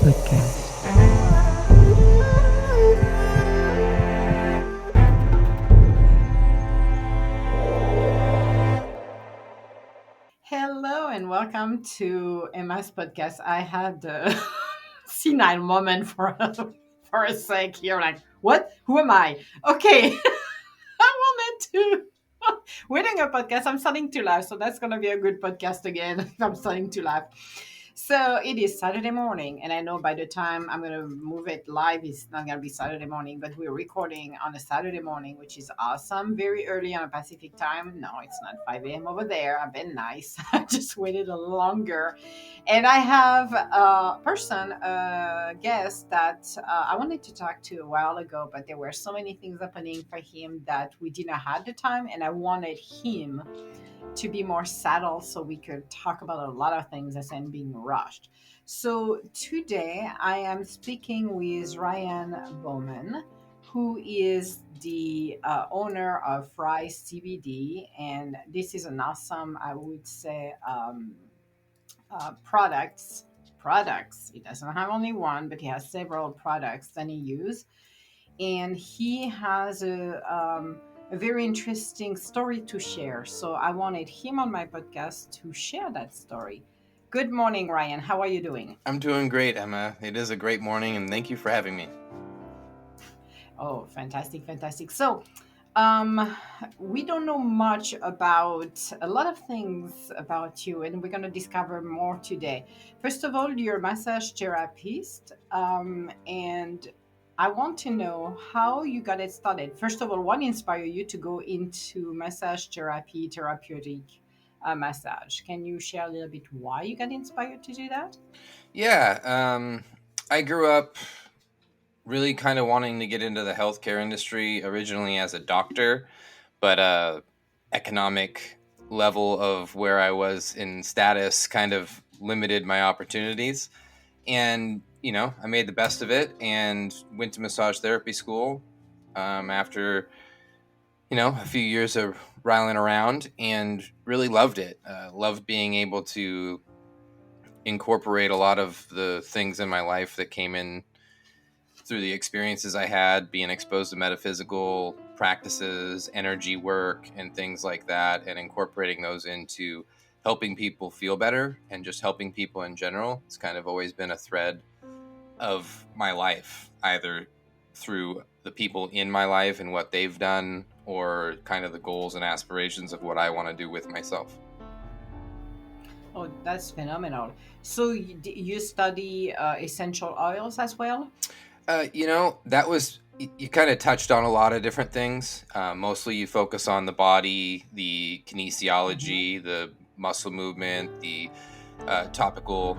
podcast. Hello and welcome to Emma's podcast. I had a senile moment for a sec here. Like, what? Who am I? Okay, I wanted to. We're doing a podcast. I'm starting to laugh, so that's gonna be a good podcast again. If I'm starting to laugh. So it is Saturday morning, and I know by the time I'm gonna move it live, it's not gonna be Saturday morning, but we're recording on a Saturday morning, which is awesome. Very early on a Pacific time. No, it's not 5 a.m. over there. I've been nice. I just waited a little longer, and I have a person, a guest that I wanted to talk to a while ago, but there were so many things happening for him that we didn't have the time, and I wanted him to be more settled so we could talk about a lot of things as in being rushed. So today I am speaking with Ryan Bowman, who is the owner of Fry CBD, and this is an awesome, I would say, products. Products. He doesn't have only one, but he has several products that he uses, and he has a very interesting story to share. So I wanted him on my podcast to share that story. Good morning, Ryan. How are you doing? I'm doing great, Emma. It is a great morning, and thank you for having me. Oh, fantastic, fantastic. So, um, we don't know much about a lot of things about you, and we're going to discover more today. First of all, you're a massage therapist, and I want to know how you got it started. First of all, what inspired you to go into massage therapy, therapeutic massage? Can you share a little bit why you got inspired to do that? Yeah, I grew up really kind of wanting to get into the healthcare industry originally as a doctor, but economic level of where I was in status kind of limited my opportunities. And, I made the best of it and went to massage therapy school after, a few years of riling around and really loved it. Loved being able to incorporate a lot of the things in my life that came in through the experiences I had being exposed to metaphysical practices, energy work, and things like that, and incorporating those into helping people feel better and just helping people in general. It's kind of always been a thread of my life, either through the people in my life and what they've done, or kind of the goals and aspirations of what I want to do with myself. Oh, that's phenomenal. So you study essential oils as well? That was, you kind of touched on a lot of different things. Mostly you focus on the body, the Mhm. kinesiology, the muscle movement, the topical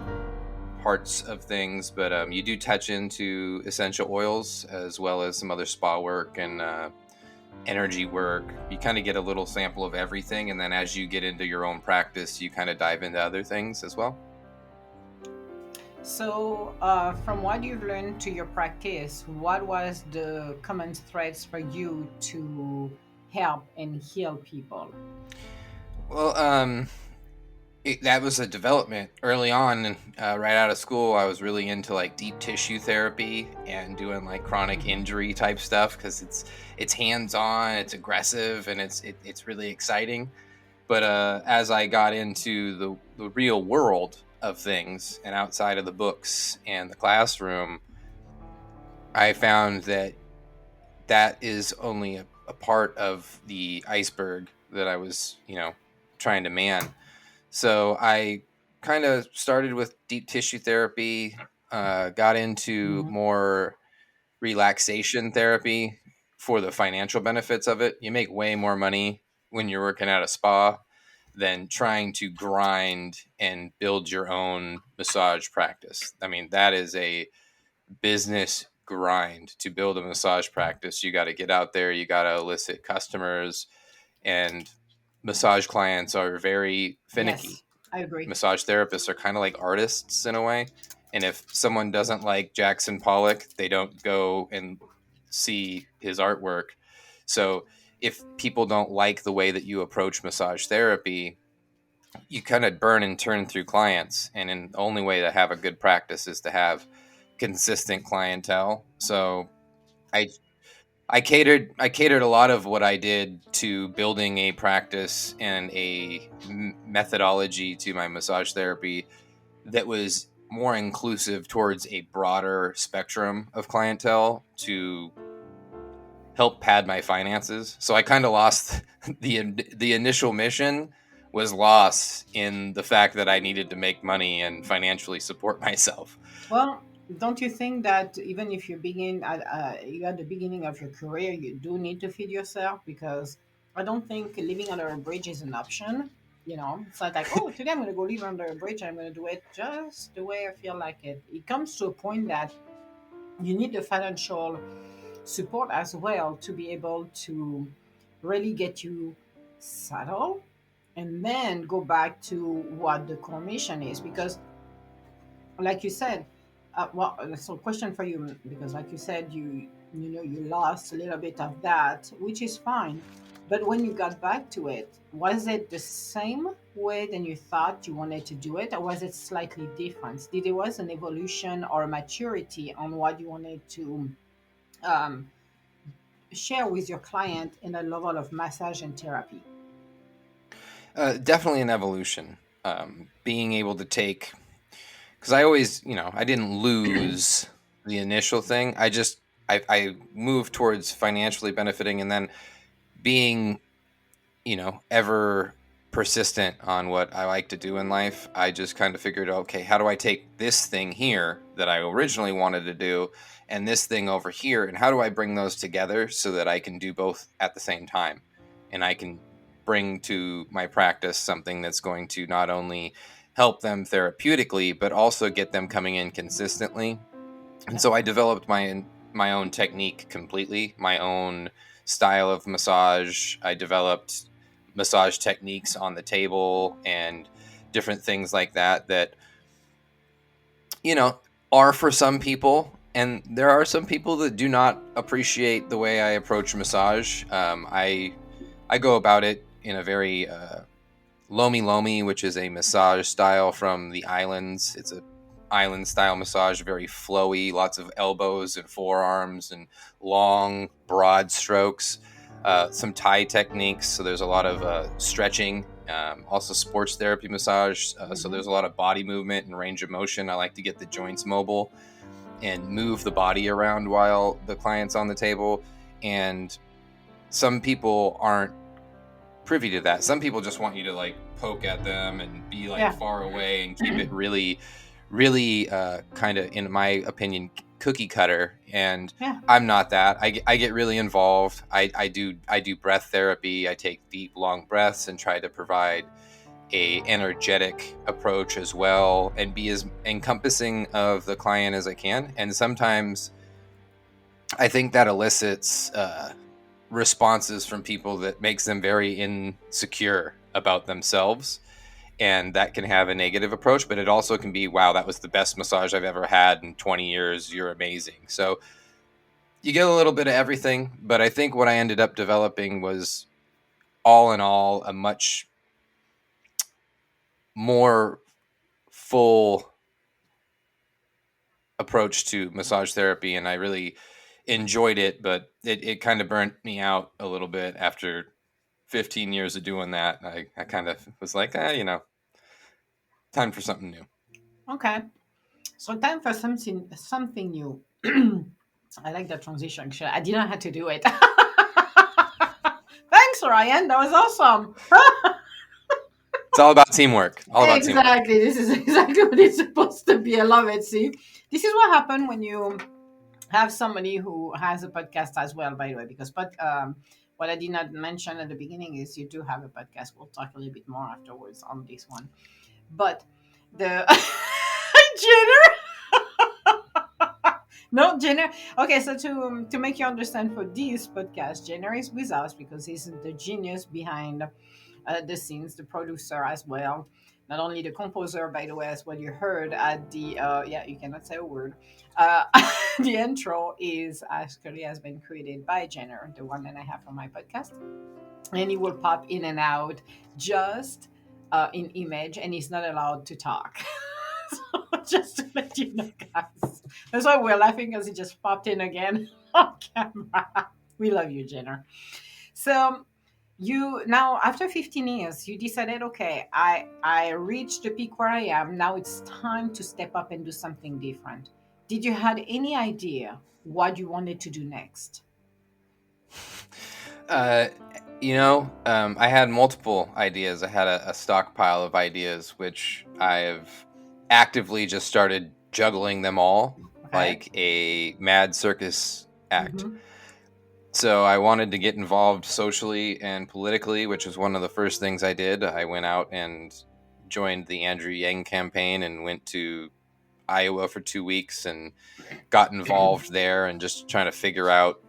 parts of things, but you do touch into essential oils as well as some other spa work and energy work. You kind of get a little sample of everything, and then as you get into your own practice, you kind of dive into other things as well. So, from what you've learned to your practice, what was the common threads for you to help and heal people? Well, that was a development early on. Right out of school, I was really into like deep tissue therapy and doing like chronic Mhm. injury type stuff because it's hands on, it's aggressive, and it's really exciting. But as I got into the real world of things and outside of the books and the classroom, I found that that is only a part of the iceberg that I was, trying to man. So I kind of started with deep tissue therapy, got into Mhm. more relaxation therapy for the financial benefits of it. You make way more money when you're working at a spa than trying to grind and build your own massage practice. I mean, that is a business grind to build a massage practice. You got to get out there, you got to elicit customers, and massage clients are very Yes, finicky. I agree. Massage therapists are kind of like artists in a way. And if someone doesn't like Jackson Pollock, they don't go and see his artwork. So if people don't like the way that you approach massage therapy, you kind of burn and turn through clients. And the only way to have a good practice is to have consistent clientele. So I I catered a lot of what I did to building a practice and a methodology to my massage therapy that was more inclusive towards a broader spectrum of clientele to help pad my finances. So I kind of lost the initial mission was lost in the fact that I needed to make money and financially support myself. Well, don't you think that even if you're at the beginning of your career, you do need to feed yourself? Because I don't think living under a bridge is an option. It's not like, oh, today I'm going to go live under a bridge. I'm going to do it just the way I feel like it. It comes to a point that you need the financial support as well to be able to really get you settled and then go back to what the core mission is. Because like you said, so question for you, because like you said, you lost a little bit of that, which is fine. But when you got back to it, was it the same way than you thought you wanted to do it, or was it slightly different? Did there was an evolution or a maturity on what you wanted to um, share with your client in a level of massage and therapy? Definitely an evolution. Being able to take, because I always, I didn't lose the initial thing. I moved towards financially benefiting, and then being, ever persistent on what I like to do in life. I just kind of figured, okay, how do I take this thing here that I originally wanted to do and this thing over here, and how do I bring those together so that I can do both at the same time? And I can bring to my practice something that's going to not only help them therapeutically, but also get them coming in consistently. And Yeah. so I developed my own technique completely, my own style of massage. I developed massage techniques on the table and different things like that that you know are for some people, and there are some people that do not appreciate the way I approach massage. I go about it in a very Lomi Lomi, which is a massage style from the islands. It's a island style massage, very flowy, lots of elbows and forearms and long, broad strokes. Some Thai techniques, so there's a lot of stretching. Also, sports therapy massage, so Hmm. there's a lot of body movement and range of motion. I like to get the joints mobile and move the body around while the client's on the table. And some people aren't privy to that. Some people just want you to like poke at them and be like Yeah. far away and keep it really, really kind of, in my opinion, cookie cutter. And Yeah. I'm not that. I get really involved. I do breath therapy. I take deep, long breaths and try to provide a energetic approach as well, and be as encompassing of the client as I can. And sometimes I think that elicits responses from people that makes them very insecure about themselves, and that can have a negative approach, but it also can be, wow, that was the best massage I've ever had in 20 years, you're amazing. So you get a little bit of everything, but I think what I ended up developing was, all in all, a much more full approach to massage therapy, and I really enjoyed it, but it kind of burnt me out a little bit after 15 years of doing that. I kind of was like, time for something new. Okay. So time for something new. I like that transition. Actually, I didn't have to do it. Thanks, Ryan. That was awesome. It's all about teamwork. All about teamwork. Exactly. This is exactly what it's supposed to be. I love it. See, this is what happened when you have somebody who has a podcast as well, by the way, because what I did not mention at the beginning is you do have a podcast. We'll talk a little bit more afterwards on this one. But the Jenner, no Jenner. Okay, so to make you understand for this podcast, Jenner is with us because he's the genius behind the scenes, the producer as well. Not only the composer, by the way, as what you heard at the yeah, you cannot say a word. Uh, the intro is actually has been created by Jenner, the one that I have for my podcast, and he will pop in and out just in image, and he's not allowed to talk. So just to let you know, guys. That's why we're laughing because he just popped in again on camera. We love you, Jenner. So you now after 15 years, you decided, okay, I reached the peak where I am. Now it's time to step up and do something different. Did you had any idea what you wanted to do next? Uh, I had multiple ideas. I had a stockpile of ideas, which I've actively just started juggling them all Okay. like a mad circus act. Mm-hmm. So I wanted to get involved socially and politically, which was one of the first things I did. I went out and joined the Andrew Yang campaign and went to Iowa for 2 weeks and got involved there and just trying to figure out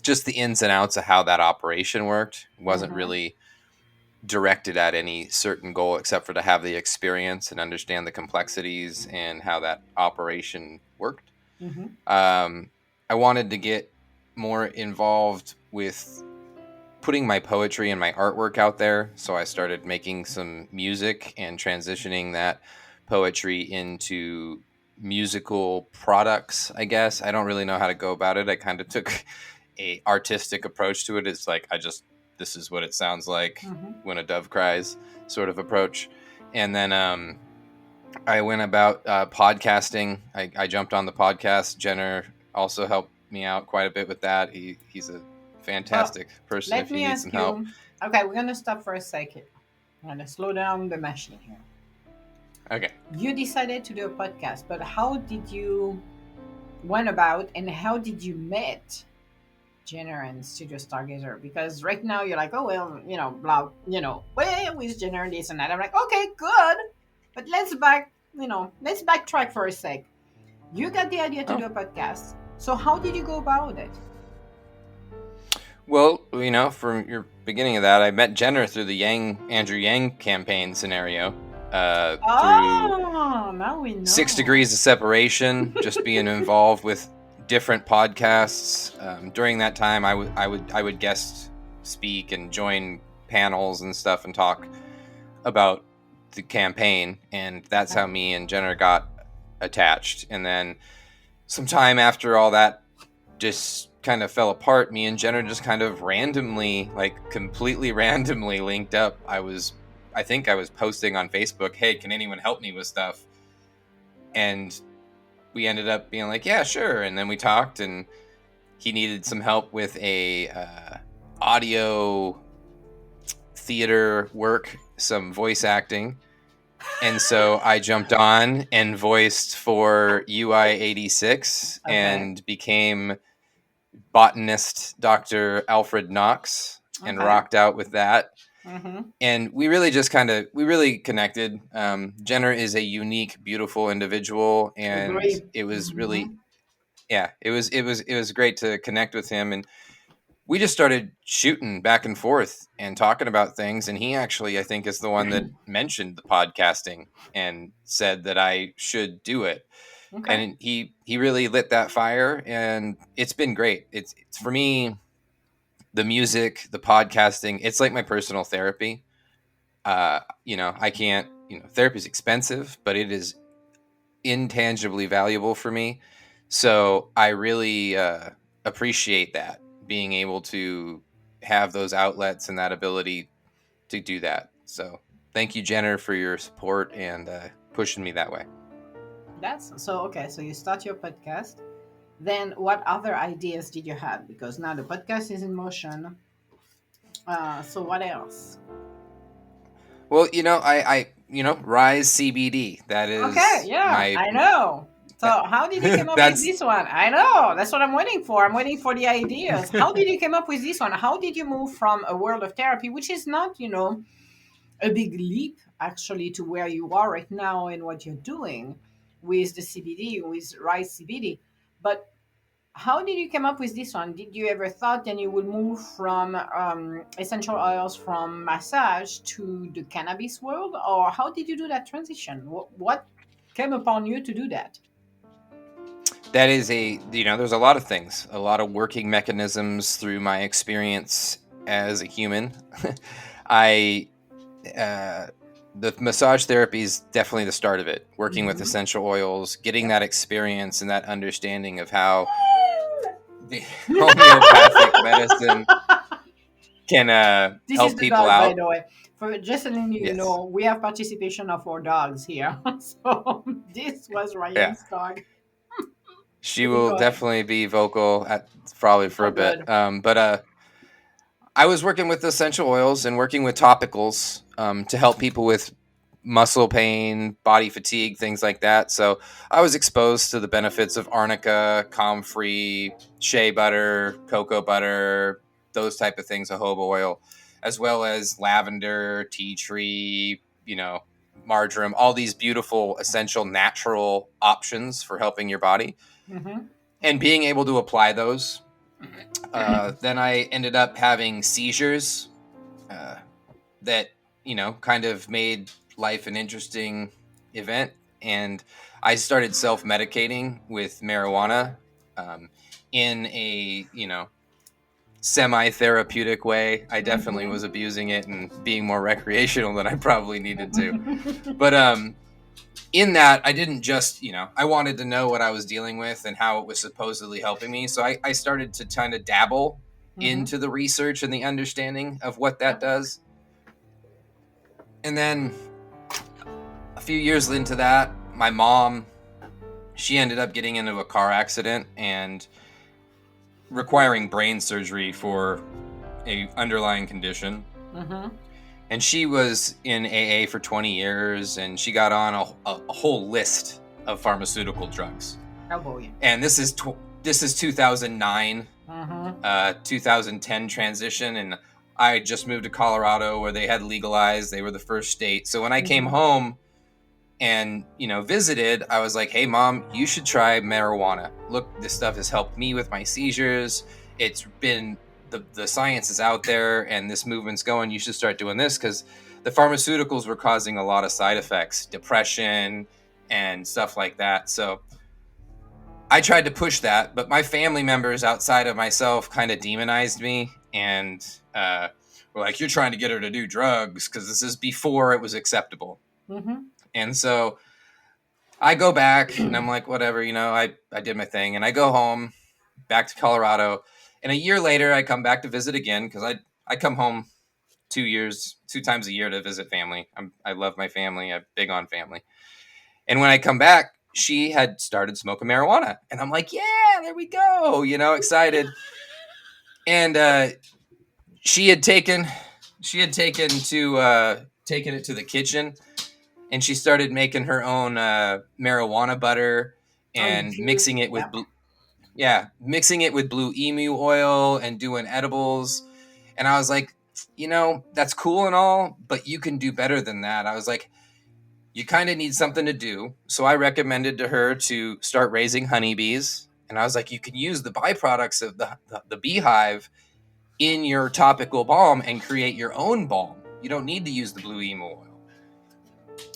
just the ins and outs of how that operation worked. It wasn't Mm-hmm. really directed at any certain goal except for to have the experience and understand the complexities and how that operation worked. Mm-hmm. I wanted to get more involved with putting my poetry and my artwork out there. So I started making some music and transitioning that poetry into musical products, I guess. I don't really know how to go about it. I kind of took a artistic approach to it. It's like this is what it sounds like Mm-hmm. when a dove cries sort of approach. And then I went about podcasting. I jumped on the podcast. Jenner also helped me out quite a bit with that. He's a Well, fantastic person let if you me need some ask help. you. Okay, we're gonna stop for a second. I'm gonna slow down the machine here. Okay. You decided to do a podcast, but how did you went about and how did you meet Jenner and Studio Stargazer? Because right now you're like, oh well, blah, well, with Jenner this and that. I'm like, okay, good, but let's backtrack for a sec. You got the idea to Oh. do a podcast, so how did you go about it? Well, from your beginning of that, I met Jenner through the Andrew Yang campaign scenario, through Oh, now we 6 degrees know. of separation, just being involved with different podcasts. During that time, I would guest speak and join panels and stuff and talk about the campaign, and that's Okay. how me and Jenner got attached. And then some time after all that just kind of fell apart, me and Jenner just kind of randomly, like completely randomly linked up. I think I was posting on Facebook, hey, can anyone help me with stuff? And we ended up being like, yeah, sure. And then we talked, and he needed some help with a audio theater work, some voice acting. And so I jumped on and voiced for UI 86 Okay. and became botanist Dr. Alfred Knox and Okay. rocked out with that. Mm-hmm. And we really just we really connected. Jenner is a unique, beautiful individual, and Agree. it was Mm-hmm. really, yeah, it was great to connect with him. And we just started shooting back and forth and talking about things. And he actually, I think, is the one that mentioned the podcasting and said that I should do it. Okay. And he really lit that fire, and it's been great. It's for me, the music, the podcasting, it's like my personal therapy. I can't, therapy is expensive, but it is intangibly valuable for me. So I really appreciate that, being able to have those outlets and that ability to do that. So thank you, Jenner, for your support and pushing me that way. That's so okay. So you start your podcast. Then what other ideas did you have? Because now the podcast is in motion. So what else? Well, Rise CBD. That Okay, is yeah, my I know. So how did you come up with that's this one? I know. That's what I'm waiting for. I'm waiting for the ideas. How did you come up with this one? How did you move from a world of therapy, which is not, a big leap actually to where you are right now and what you're doing with the CBD, with Rise CBD. But how did you come up with this one? Did you ever thought then you would move from essential oils from massage to the cannabis world, or how did you do that transition? What came upon you to do that? that is there's a lot of things, a lot of working mechanisms through my experience as a human. I uh, the massage therapy is definitely the start of it. Working with Mhm. essential oils, getting that experience and that understanding of how the homeopathic medicine can This is help the people dog, by out. the way. For just letting you Yes. know, we have participation of our dogs here. So this was Yeah. Ryan's dog. She You will go ahead. definitely be vocal at probably for Oh, a bit. good. But I was working with essential oils and working with topicals to help people with muscle pain, body fatigue, things like that. So I was exposed to the benefits of arnica, comfrey, shea butter, cocoa butter, those type of things, jojoba oil, as well as lavender, tea tree, marjoram, all these beautiful, essential, natural options for helping your body Hmm. and being able to apply those. Then I ended up having seizures uh, that kind of made life an interesting event, and I started self-medicating with marijuana um, in a semi-therapeutic way. I definitely was abusing it and being more recreational than I probably needed to, but in that I didn't just I wanted to know what I was dealing with and how it was supposedly helping me, so I started to kind of dabble Hmm. into the research and the understanding of what that Yep. does. And then a few years into that, my mom, she ended up getting into a car accident and requiring brain surgery for a underlying condition. Hmm. And she was in AA for 20 years, and she got on a whole list of pharmaceutical drugs. Oh boy. And this is 2009, Hmm. 2010 transition, and I had just moved to Colorado where they had legalized. They were the first state. So when I came Hmm. home and visited, I was like, hey mom, you should try marijuana. Look, this stuff has helped me with my seizures. It's been the science is out there and this movement's going. You should start doing this, because the pharmaceuticals were causing a lot of side effects, depression and stuff like that. So I tried to push that, but my family members outside of myself kind of demonized me and were like, you're trying to get her to do drugs, because this is before it was acceptable. Hmm. And so I go back and I'm like, whatever, I did my thing, and I go home back to Colorado. And a year later, I come back to visit again, because I come home 2 times a year to visit family. I love my family. I'm big on family. And when I come back, she had started smoking marijuana, and I'm like, yeah, there we go, excited. And she had taken taken it to the kitchen, and she started making her own marijuana butter Oh, and juice. Yeah. mixing it with blue emu oil and doing edibles. And I was like, that's cool and all, but you can do better than that. I was like, you kind of need something to do. So I recommended to her to start raising honeybees. And I was like, you can use the byproducts of the beehive in your topical balm and create your own balm. You don't need to use the blue emu oil.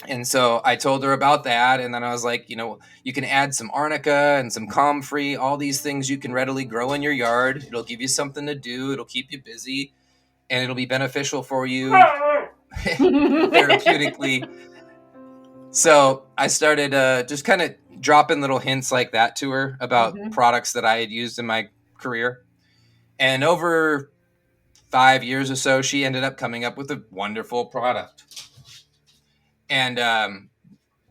And so I told her about that. And then I was like, you can add some arnica and some comfrey, all these things you can readily grow in your yard. It'll give you something to do, it'll keep you busy, and it'll be beneficial for you therapeutically. So I started just kind of dropping little hints like that to her about Hmm. products that I had used in my career. And over 5 years or so, she ended up coming up with a wonderful product. And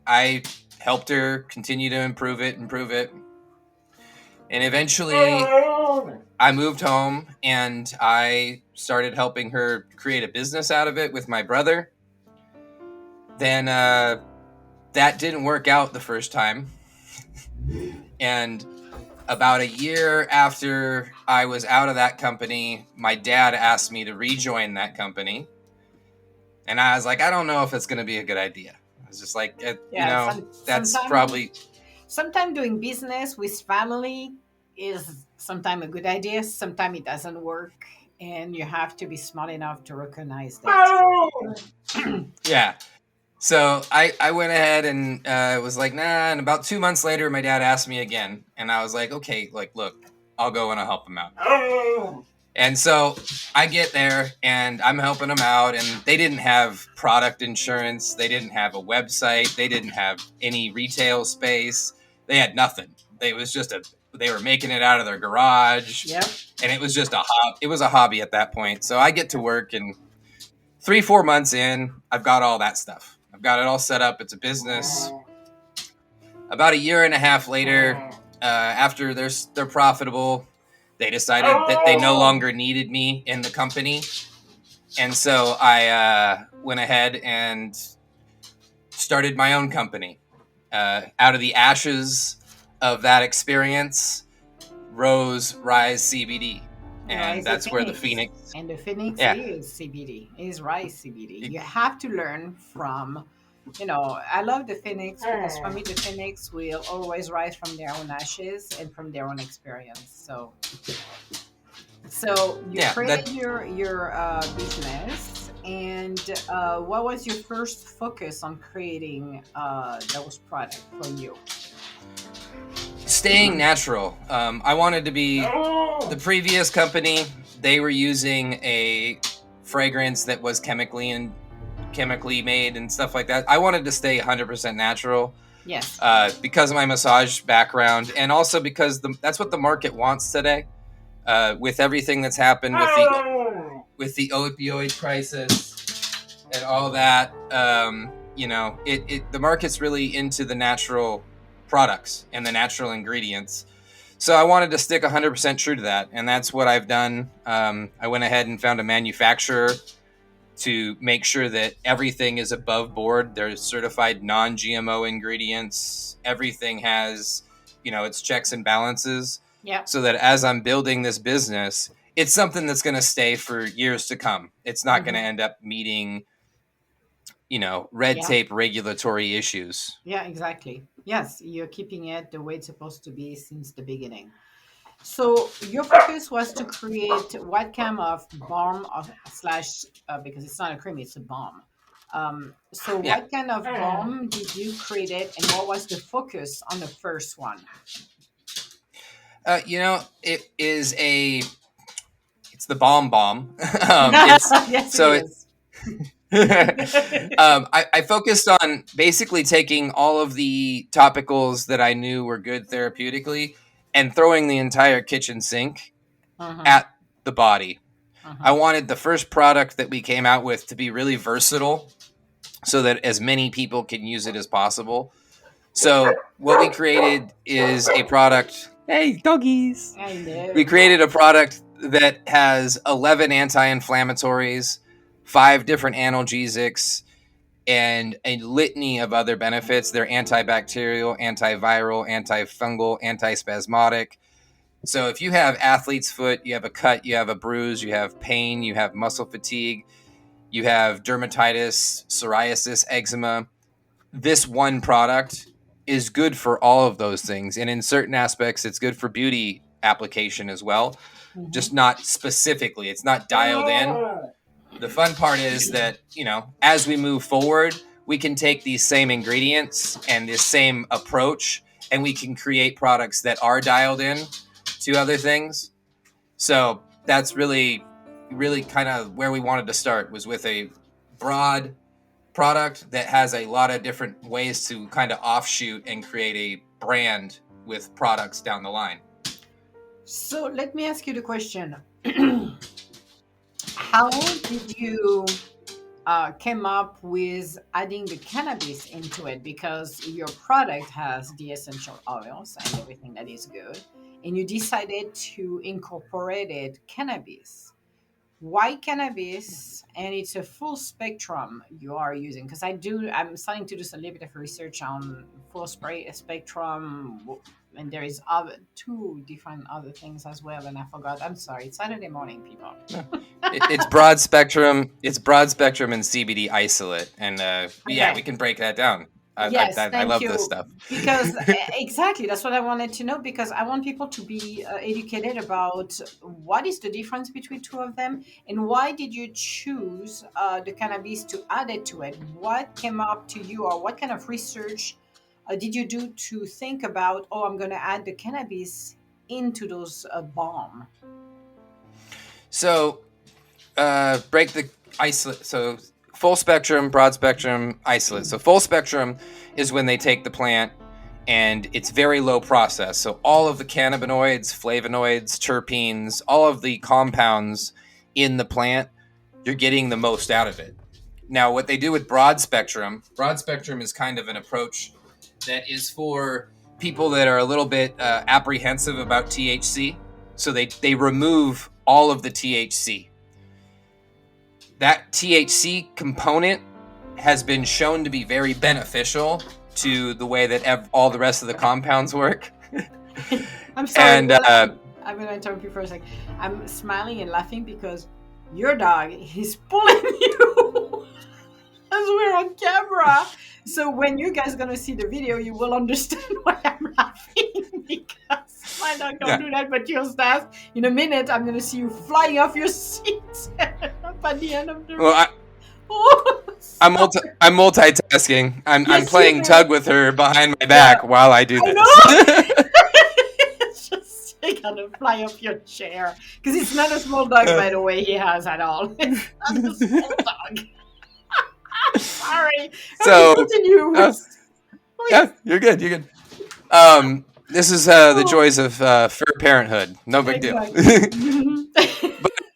I helped her continue to improve it. And eventually I moved home and I started helping her create a business out of it with my brother. Then that didn't work out the first time. And about a year after I was out of that company, my dad asked me to rejoin that company. And I was like, I don't know if it's going to be a good idea. I was just like, Yeah. that's Sometimes probably, doing business with family is sometimes a good idea. Sometimes it doesn't work, and you have to be smart enough to recognize that. yeah. So I went ahead and was like, nah. And about 2 months later, my dad asked me again. And I was like, okay, like, look, I'll go and I'll help him out. And so I get there and I'm helping them out, and they didn't have product insurance, they didn't have a website, they didn't have any retail space, they had nothing. They were making it out of their garage, Yep. and it was just it was a hobby at that point. So I get to work, and 3-4 months in, I've got all that stuff. I've got it all set up. It's a business. About a year and a half later, after they're profitable, they decided that they no longer needed me in the company. And so I went ahead and started my own company. Out of the ashes of that experience rose Rise CBD. And Rise the that's where the Phoenix. Phoenix. And the Phoenix Yeah. is CBD, is Rise CBD. You have to learn from, I love the Phoenix because for me, the Phoenix will always rise from their own ashes and from their own experience. So you Yeah. created your business, and what was your first focus on creating those products for you? Staying natural. I wanted to be the previous company. They were using a fragrance that was chemically made and stuff like that. I wanted to stay 100% natural. Yes. Because of my massage background, and also because that's what the market wants today. With everything that's happened with the opioid crisis and all that, the market's really into the natural products and the natural ingredients. So I wanted to stick 100% true to that, and that's what I've done. I went ahead and found a manufacturer to make sure that everything is above board. There's certified non-GMO ingredients. Everything has, its checks and balances. Yeah. So that as I'm building this business, it's something that's going to stay for years to come. It's not going to end up meeting, red tape regulatory issues. Yeah, exactly. Yes, you're keeping it the way it's supposed to be since the beginning. So your focus was to create what kind of balm slash because it's not a cream, it's a balm. So Yeah. what kind of balm did you create it, and what was the focus on the first one? It is it's the bomb. Yes, So it is. I focused on basically taking all of the topicals that I knew were good therapeutically and throwing the entire kitchen sink at the body. I wanted the first product that we came out with to be really versatile so that as many people can use it as possible. So what we created is a product. Hey, doggies. I know. We created a product that has 11 anti-inflammatories, 5 different analgesics, and a litany of other benefits. They're antibacterial, antiviral, antifungal, antispasmodic. So if you have athlete's foot, you have a cut, you have a bruise, you have pain, you have muscle fatigue, you have dermatitis, psoriasis, eczema, this one product is good for all of those things. And in certain aspects, it's good for beauty application as well, just not specifically. It's not dialed in. The fun part is that, as we move forward, we can take these same ingredients and this same approach, and we can create products that are dialed in to other things. So that's really, really kind of where we wanted to start, was with a broad product that has a lot of different ways to kind of offshoot and create a brand with products down the line. So let me ask you the question. How did you came up with adding the cannabis into it? Because your product has the essential oils and everything that is good, and you decided to incorporate it cannabis. Why cannabis? And it's a full spectrum you are using, because I'm starting to do some little bit of research on full spray spectrum, and there is other two different other things as well, and I forgot. I'm sorry, it's Saturday morning, people. It's broad spectrum. It's broad spectrum and CBD isolate, and yeah, we can break that down. Yes, I thank love you. this stuff. Because exactly, that's what I wanted to know. Because I want people to be educated about what is the difference between two of them, and why did you choose the cannabis to add it to it? What came up to you, or what kind of research did you do to think about? Oh, I'm going to add the cannabis into those balm. So break the isolate. So full spectrum, broad spectrum, isolate. So full spectrum is when they take the plant and it's very low process. So all of the cannabinoids, flavonoids, terpenes, all of the compounds in the plant, you're getting the most out of it. Now, what they do with broad spectrum is kind of an approach that is for people that are a little bit apprehensive about THC. So they remove all of the THC. That THC component has been shown to be very beneficial to the way that all the rest of the compounds work. I'm sorry. And I'm going to interrupt you for a second. I'm smiling and laughing because your dog is pulling you as we're on camera. So when you guys are going to see the video, you will understand why I'm laughing, because my dog don't do that, but yours does. In a minute, I'm going to see you flying off your seat at the end of the well, I'm multitasking. I'm playing tug with her behind my back while I do this. It's just you're gonna fly off your chair, because it's not a small dog, by the way. He has at all. It's not a small dog. Sorry. So continue. Yeah, you're good. You're good. This is the joys of fur parenthood. No big deal.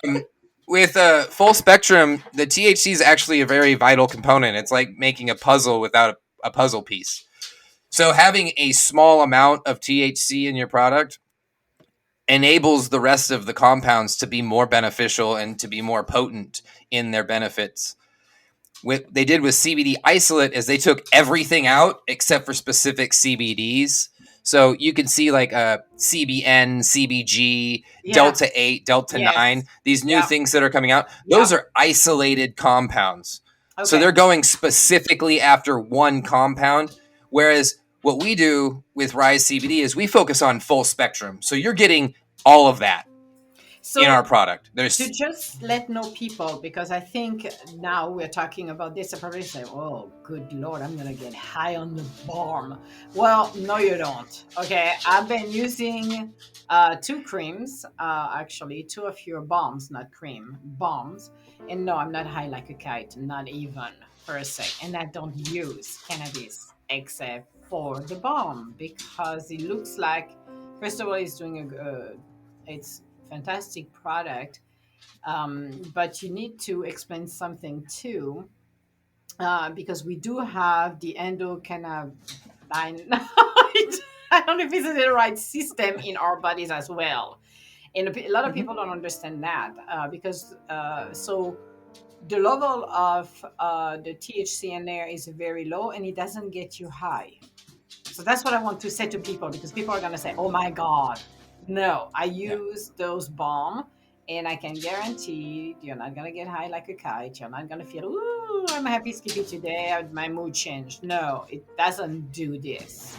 But, with full spectrum, the THC is actually a very vital component. It's like making a puzzle without a puzzle piece. So having a small amount of THC in your product enables the rest of the compounds to be more beneficial and to be more potent in their benefits. What they did with CBD isolate is they took everything out except for specific CBDs. So you can see like a CBN, CBG, Delta 8, Delta 9, these new things that are coming out. Those are isolated compounds. Okay. So they're going specifically after one compound. Whereas what we do with Rise CBD is we focus on full spectrum. So you're getting all of that. So in our product. To just let know people, because I think now we're talking about this, I probably say, oh, good Lord, I'm going to get high on the bomb. Well, no, you don't. Okay, I've been using 2 creams, actually, 2 of your bombs, not cream, bombs. And no, I'm not high like a kite, not even for a sec. And I don't use cannabis except for the bomb, because it looks like, first of all, it's doing it's fantastic product, but you need to explain something too, because we do have the endocannabinoid. I don't know if this is the right system in our bodies as well, and a lot of people don't understand that, because so the level of the THC in there is very low and it doesn't get you high. So that's what I want to say to people, because people are going to say, oh my God. No, I use those balm, and I can guarantee you're not going to get high like a kite. You're not going to feel, ooh, I'm happy skippy today, my mood changed. No, it doesn't do this.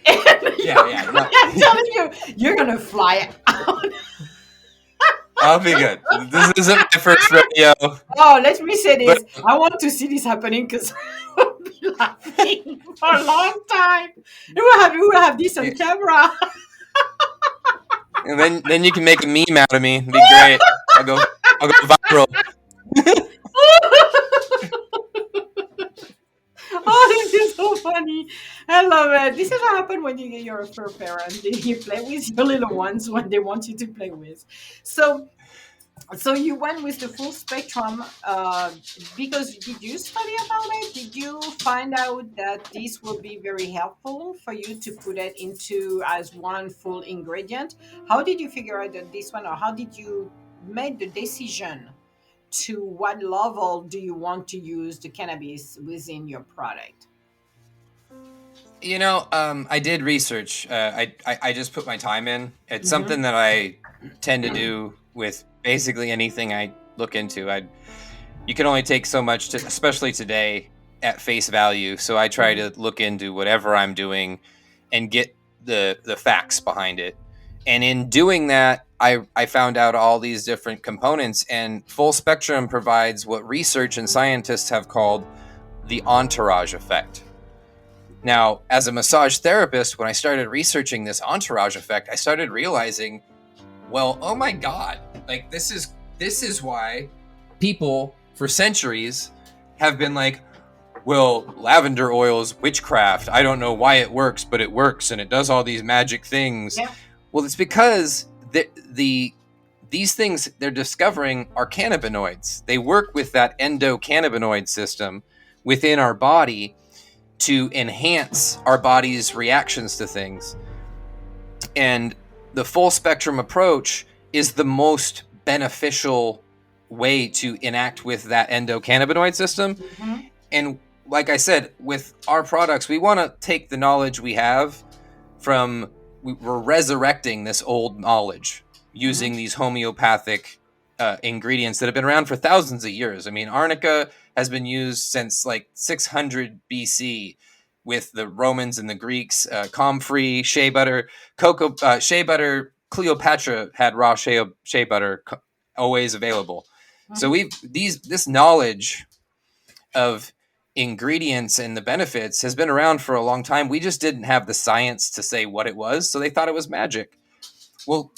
I'm telling you, you're going to fly out. I'll be good. This isn't my first rodeo. Oh, let me say this. I want to see this happening, because I will be laughing for a long time. We will have this on camera. And then you can make a meme out of me. It'd be great. I'll go viral. Oh, this is so funny. I love it. This is what happens when you get your fur parent. You play with your little ones when they want you to play with. So you went with the full spectrum, because did you study about it? Did you find out that this will be very helpful for you to put it into as one full ingredient? How did you figure out that this one, or how did you make the decision to what level do you want to use the cannabis within your product? You know, I did research. I just put my time in. It's something that I tend to do with basically anything I look into. You can only take so much, especially today, at face value. So I try to look into whatever I'm doing and get the facts behind it. And in doing that, I found out all these different components, and full spectrum provides what research and scientists have called the entourage effect. Now, as a massage therapist, when I started researching this entourage effect, I started realizing, Well, oh my God. Like this is why people for centuries have been like, well, lavender oil is witchcraft. I don't know why it works, but it works and it does all these magic things. Yeah. Well, it's because these things they're discovering are cannabinoids. They work with that endocannabinoid system within our body to enhance our body's reactions to things. And the full spectrum approach is the most beneficial way to enact with that endocannabinoid system. Mm-hmm. And like I said, with our products, we want to take the knowledge we have from, we're resurrecting this old knowledge using Mm-hmm. these homeopathic ingredients that have been around for thousands of years. I mean, arnica has been used since like 600 BC with the Romans and the Greeks. Comfrey, shea butter, shea butter. Cleopatra had raw shea butter always available. So Mm-hmm. this knowledge of ingredients and the benefits has been around for a long time. We just didn't have the science to say what it was, so they thought it was magic. Well,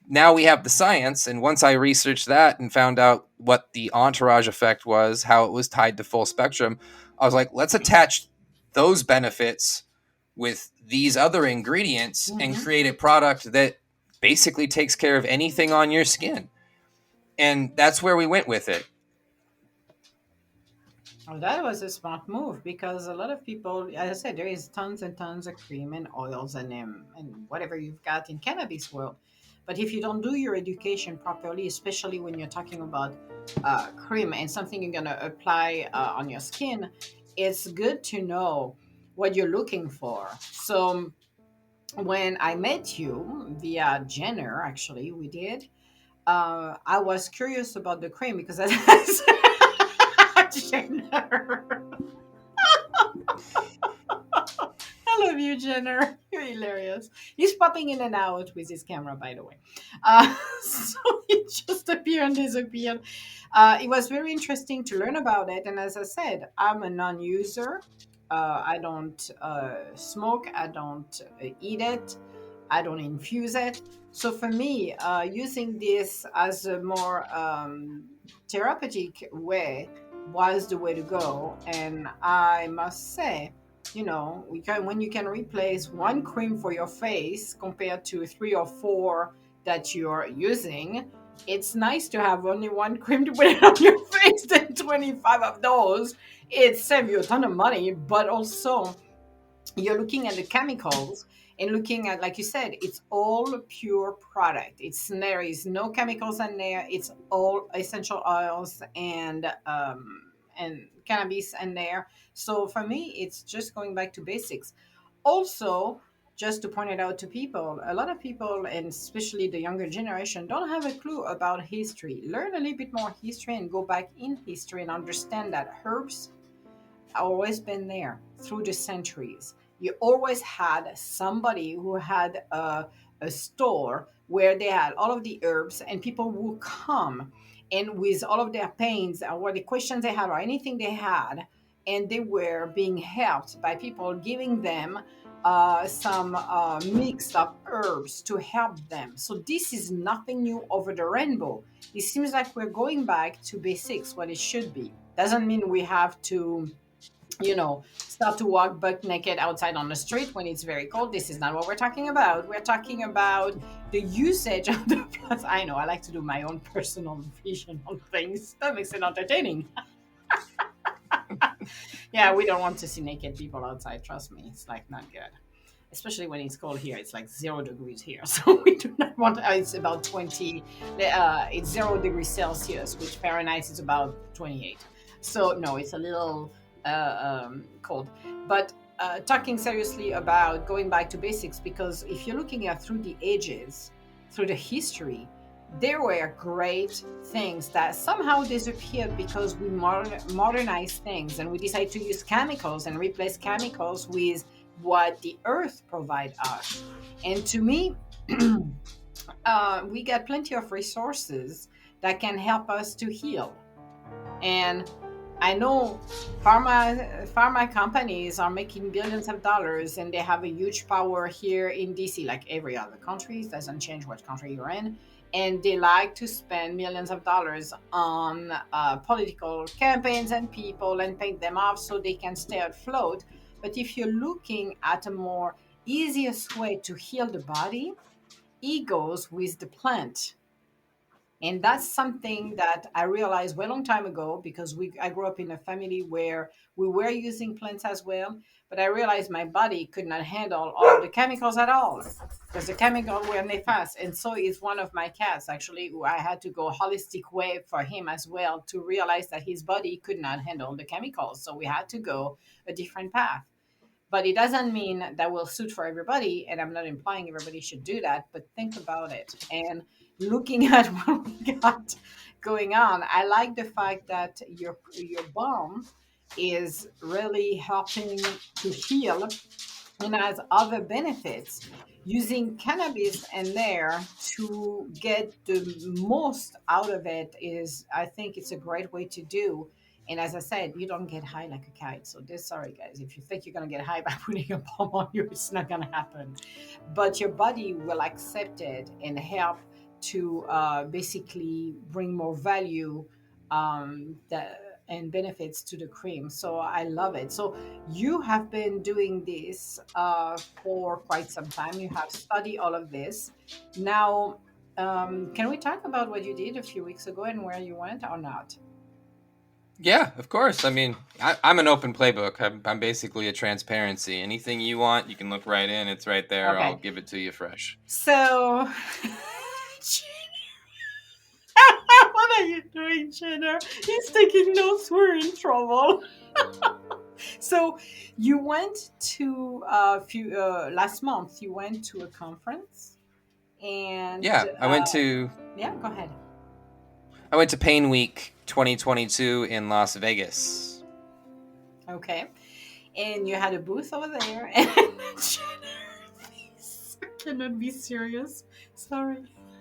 now we have the science, and once I researched that and found out what the entourage effect was, how it was tied to full spectrum, I was like, let's attach those benefits with these other ingredients and Mm-hmm. create a product that basically takes care of anything on your skin. And that's where we went with it. Well, that was a smart move because a lot of people, as I said, there is tons and tons of cream and oils and whatever you've got in cannabis world. But if you don't do your education properly, especially when you're talking about cream and something you're gonna apply on your skin, it's good to know what you're looking for. So when I met you via Jenner, actually, we did. I was curious about the cream because I Jenner. I love you, Jenner. You're hilarious. He's popping in and out with his camera, by the way. So he just appeared and disappeared. It was very interesting to learn about it. And as I said, I'm a non user. I don't smoke, I don't eat it, I don't infuse it. So for me, using this as a more therapeutic way was the way to go. And I must say, when you can replace one cream for your face compared to three or four that you're using, it's nice to have only one cream to put it on your face than 25 of those. It saves you a ton of money, but also you're looking at the chemicals and looking at, like you said, it's all pure product. There is no chemicals in there. It's all essential oils and cannabis in there. So for me, it's just going back to basics. Also, just to point it out to people, a lot of people, and especially the younger generation, don't have a clue about history. Learn a little bit more history and go back in history and understand that herbs always been there through the centuries. You always had somebody who had a store where they had all of the herbs, and people would come and with all of their pains or the questions they had or anything they had, and they were being helped by people giving them some mix of herbs to help them. So this is nothing new over the rainbow. It seems like we're going back to basics, what it should be. Doesn't mean we have to start to walk buck naked outside on the street when it's very cold. This is not what we're talking about. We're talking about the usage of the plants. I know I like to do my own personal vision on things. That makes it entertaining. Yeah, we don't want to see naked people outside. Trust me, it's like not good. Especially when it's cold here. It's like 0 degrees here, so we do not want. It's about 20. It's 0 degrees Celsius, which Fahrenheit is about 28. So no, it's a little cold. But talking seriously about going back to basics, because if you're looking at through the ages, through the history, there were great things that somehow disappeared because we modernized things and we decided to use chemicals and replace chemicals with what the earth provide us. And to me, we got plenty of resources that can help us to heal. And I know pharma companies are making billions of dollars, and they have a huge power here in DC, like every other country. It doesn't change what country you're in. And they like to spend millions of dollars on political campaigns and people and pay them off so they can stay afloat. But if you're looking at a more easiest way to heal the body, it goes with the plant. And that's something that I realized way long time ago, because I grew up in a family where we were using plants as well. But I realized my body could not handle all of the chemicals at all, because the chemicals were nefast. And so is one of my cats, actually, who I had to go holistic way for him as well, to realize that his body could not handle the chemicals. So we had to go a different path. But it doesn't mean that will suit for everybody, and I'm not implying everybody should do that, but think about it. And looking at what we got going on, I like the fact that your balm is really helping to heal and has other benefits. Using cannabis in there to get the most out of it is, I think, it's a great way to do. And as I said, you don't get high like a kite. So this, sorry guys, if you think you're gonna get high by putting a bomb on you, it's not gonna happen. But your body will accept it and help to basically bring more value and benefits to the cream. So I love it. So you have been doing this for quite some time. You have studied all of this. Now, can we talk about what you did a few weeks ago and where you went or not? Yeah, of course. I mean, I'm an open playbook. I'm basically a transparency. Anything you want, you can look right in. It's right there. I'll Okay. give it to you fresh. So, what are you doing, Jenna? He's taking notes. We're in trouble. So, you went to a few last month. You went to a conference, and Yeah, yeah, go ahead. I went to Pain Week 2022 in Las Vegas. Okay. And you had a booth over there. And I cannot be serious. Sorry.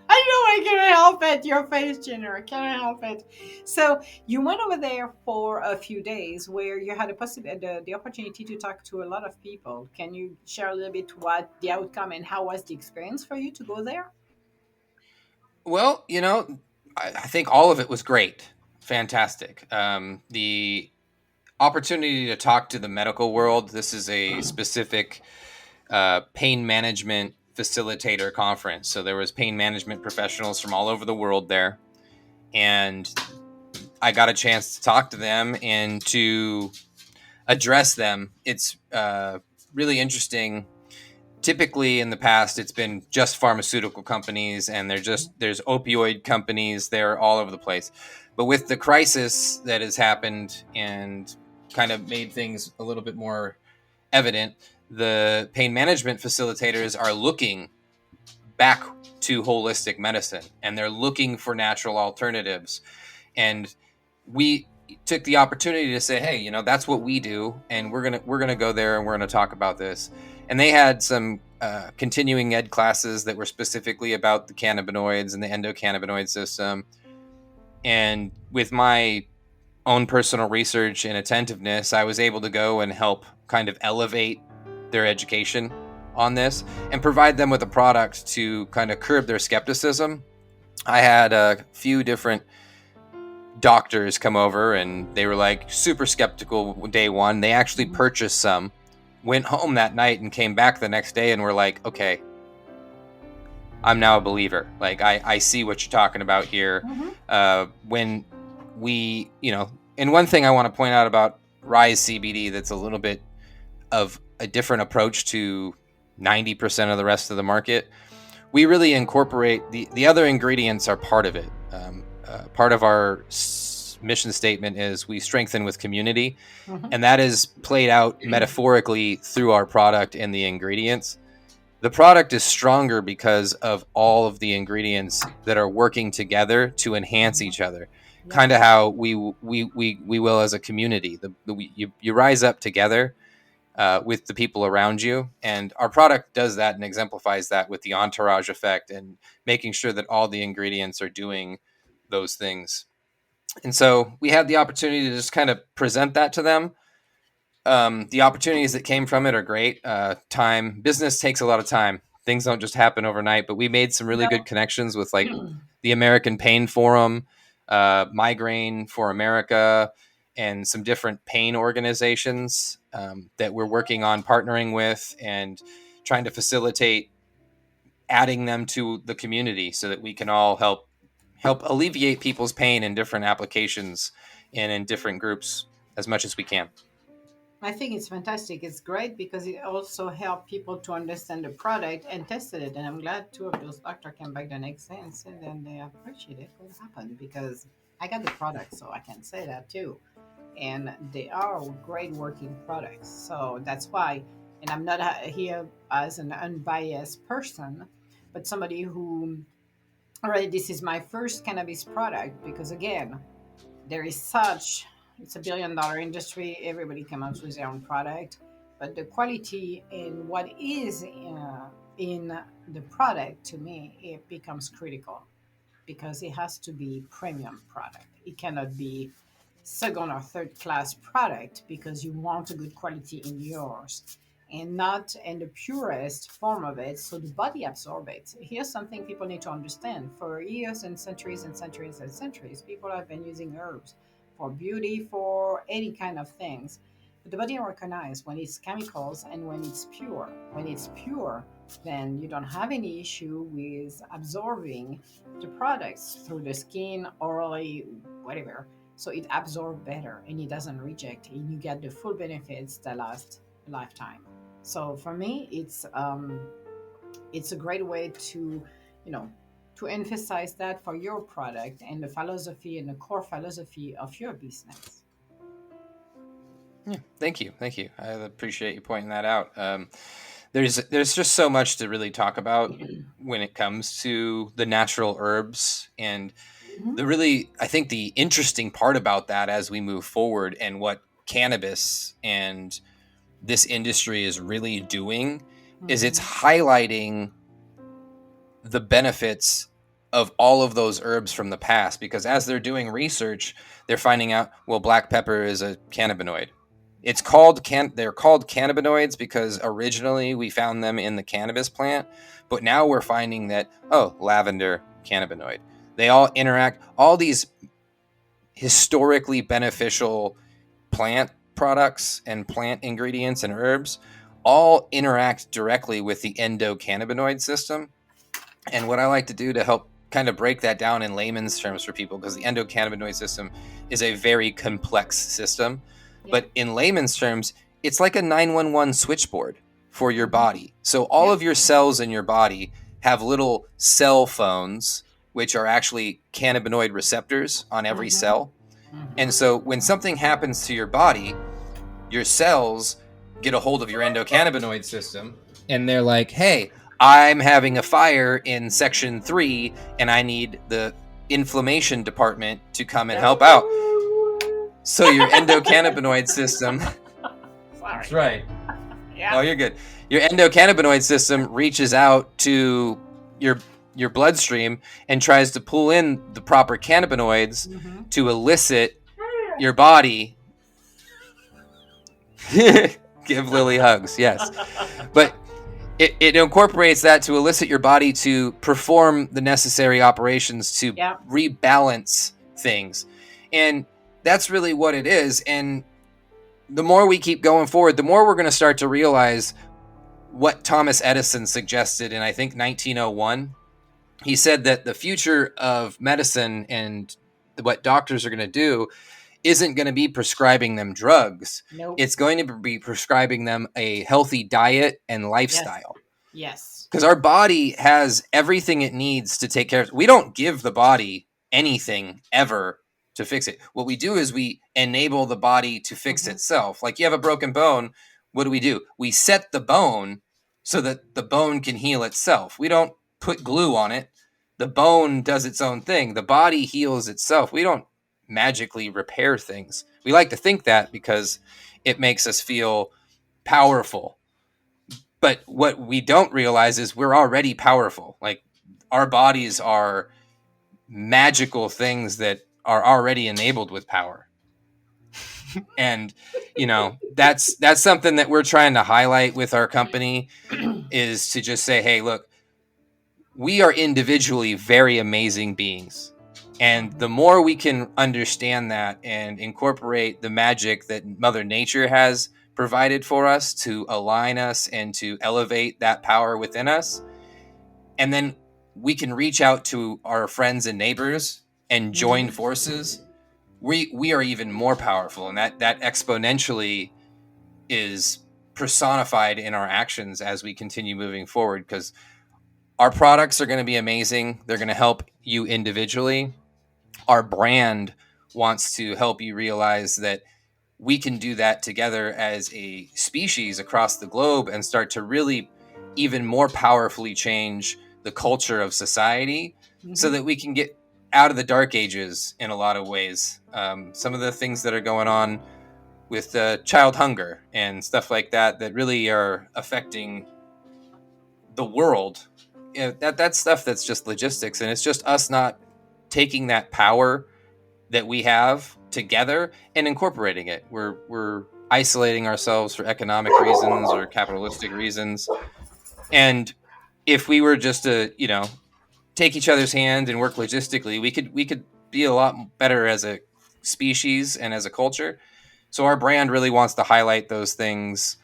I know I can't help it. Your face, Jenner. I cannot help it. So you went over there for a few days where you had the opportunity to talk to a lot of people. Can you share a little bit what the outcome and how was the experience for you to go there? Well, I think all of it was great, fantastic. The opportunity to talk to the medical world. This is a specific pain management facilitator conference. So there was pain management professionals from all over the world there, and I got a chance to talk to them and to address them. It's really interesting. Typically in the past it's been just pharmaceutical companies, and there's opioid companies, they're all over the place. But with the crisis that has happened and kind of made things a little bit more evident, the pain management facilitators are looking back to holistic medicine, and they're looking for natural alternatives. And we took the opportunity to say, hey, that's what we do, and we're gonna go there and we're gonna talk about this. And they had some continuing ed classes that were specifically about the cannabinoids and the endocannabinoid system. And with my own personal research and attentiveness, I was able to go and help kind of elevate their education on this and provide them with a product to kind of curb their skepticism. I had a few different doctors come over, and they were like super skeptical day one. They actually Mhm. purchased some, went home that night, and came back the next day and were like, okay, I'm now a believer. Like, I see what you're talking about here. Mhm. When we, and one thing I want to point out about Rise CBD that's a little bit of a different approach to 90% of the rest of the market, we really incorporate the other ingredients are part of it. Part of our mission statement is we strengthen with community, Mhm. and that is played out metaphorically through our product and the ingredients. The product is stronger because of all of the ingredients that are working together to enhance Mhm. each other. Yeah. Kind of how we will as a community. You rise up together with the people around you, and our product does that and exemplifies that with the entourage effect and making sure that all the ingredients are doing those things. And so we had the opportunity to just kind of present that to them. The opportunities that came from it are great. Time, business takes a lot of time. Things don't just happen overnight, but we made some really good connections with like the American Pain Forum, Migraine for America, and some different pain organizations that we're working on partnering with and trying to facilitate adding them to the community so that we can all help alleviate people's pain in different applications and in different groups as much as we can. I think it's fantastic. It's great because it also helped people to understand the product and tested it. And I'm glad two of those doctors came back the next day and said that they appreciated what happened because I got the product, so I can say that too. And they are great working products. So that's why, and I'm not here as an unbiased person, but somebody who, all right, this is my first cannabis product because again, there is such, it's a $1 billion industry. Everybody comes out with their own product, but the quality in what is in the product to me it becomes critical because it has to be premium product. It cannot be second or third class product because you want a good quality in yours and not in the purest form of it so the body absorbs it. Here's something people need to understand. For years and centuries and centuries and centuries, people have been using herbs for beauty, for any kind of things. But the body recognizes when it's chemicals and when it's pure. When it's pure, then you don't have any issue with absorbing the products through the skin, orally, whatever. So it absorbs better and it doesn't reject, and you get the full benefits that last a lifetime. So for me, it's a great way to, you know, to emphasize that for your product and the philosophy and the core philosophy of your business. Yeah, thank you. I appreciate you pointing that out. There's just so much to really talk about when it comes to the natural herbs and Mhm. the really I think the interesting part about that as we move forward and what cannabis and this industry is really doing is it's Mhm. highlighting the benefits of all of those herbs from the past because as they're doing research they're finding out well black pepper is a cannabinoid. It's called they're called cannabinoids because originally we found them in the cannabis plant, but now we're finding that oh lavender cannabinoid. They all interact, all these historically beneficial plant products and plant ingredients and herbs all interact directly with the endocannabinoid system. And what I like to do to help kind of break that down in layman's terms for people, because the endocannabinoid system is a very complex system, Yeah. but in layman's terms, it's like a 911 switchboard for your Mhm. body. So all Yeah. of your cells in your body have little cell phones, which are actually cannabinoid receptors on every Mhm. cell. And Mhm. so when something happens to your body, your cells get a hold of your endocannabinoid system and they're like, hey, I'm having a fire in section 3 and I need the inflammation department to come and help out. So your endocannabinoid system, that's Sorry. right. Yeah. Oh, you're good. Your endocannabinoid system reaches out to your your bloodstream and tries to pull in the proper cannabinoids Mhm. to elicit your body. Give Lily hugs, yes. But it incorporates that to elicit your body to perform the necessary operations to Yeah. rebalance things. And that's really what it is. And the more we keep going forward, the more we're going to start to realize what Thomas Edison suggested in, I think, 1901. He said that the future of medicine and what doctors are going to do isn't going to be prescribing them drugs. Nope. It's going to be prescribing them a healthy diet and Yes. lifestyle Yes. because our body has everything it needs to take care of. We don't give the body anything ever to fix it. What we do is we enable the body to fix Mhm. itself. Like you have a broken bone, what do? We set the bone so that the bone can heal itself. We don't put glue on it. The bone does its own thing. The body heals itself. We don't magically repair things. We like to think that because it makes us feel powerful, but what we don't realize is we're already powerful. Like our bodies are magical things that are already enabled with power. And that's something that we're trying to highlight with our company, is to just say, hey, look, we are individually very amazing beings. And the more we can understand that and incorporate the magic that Mother Nature has provided for us to align us and to elevate that power within us, and then we can reach out to our friends and neighbors and join forces, we are even more powerful. And that exponentially is personified in our actions as we continue moving forward, because our products are going to be amazing. They're going to help you individually. Our brand wants to help you realize that we can do that together as a species across the globe and start to really even more powerfully change the culture of society, so that we can get out of the dark ages in a lot of ways. Some of the things that are going on with child hunger and stuff like that really are affecting the world. That's stuff that's just logistics, and it's just us not taking that power that we have together and incorporating it. We're isolating ourselves for economic reasons or capitalistic reasons. And if we were just to, take each other's hand and work logistically, we could be a lot better as a species and as a culture. So our brand really wants to highlight those things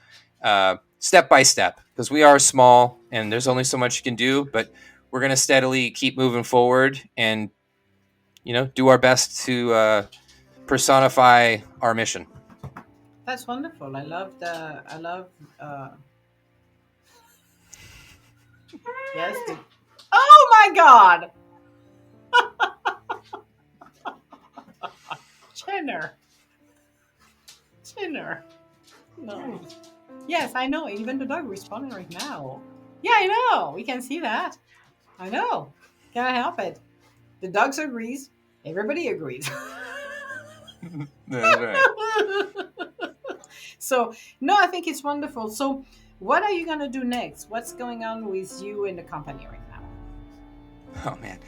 step by step, because we are small and there's only so much you can do, but we're going to steadily keep moving forward and do our best to personify our mission. That's wonderful. I love yes. Oh my God. Chinner. Chinner. No. Yes, I know. Even the dog responding right now. Yeah, I know. We can see that. I know. Can't help it. The dogs agrees. Everybody agrees. That's right. So, no, I think it's wonderful. So, what are you going to do next? What's going on with you in the company right now? Oh man,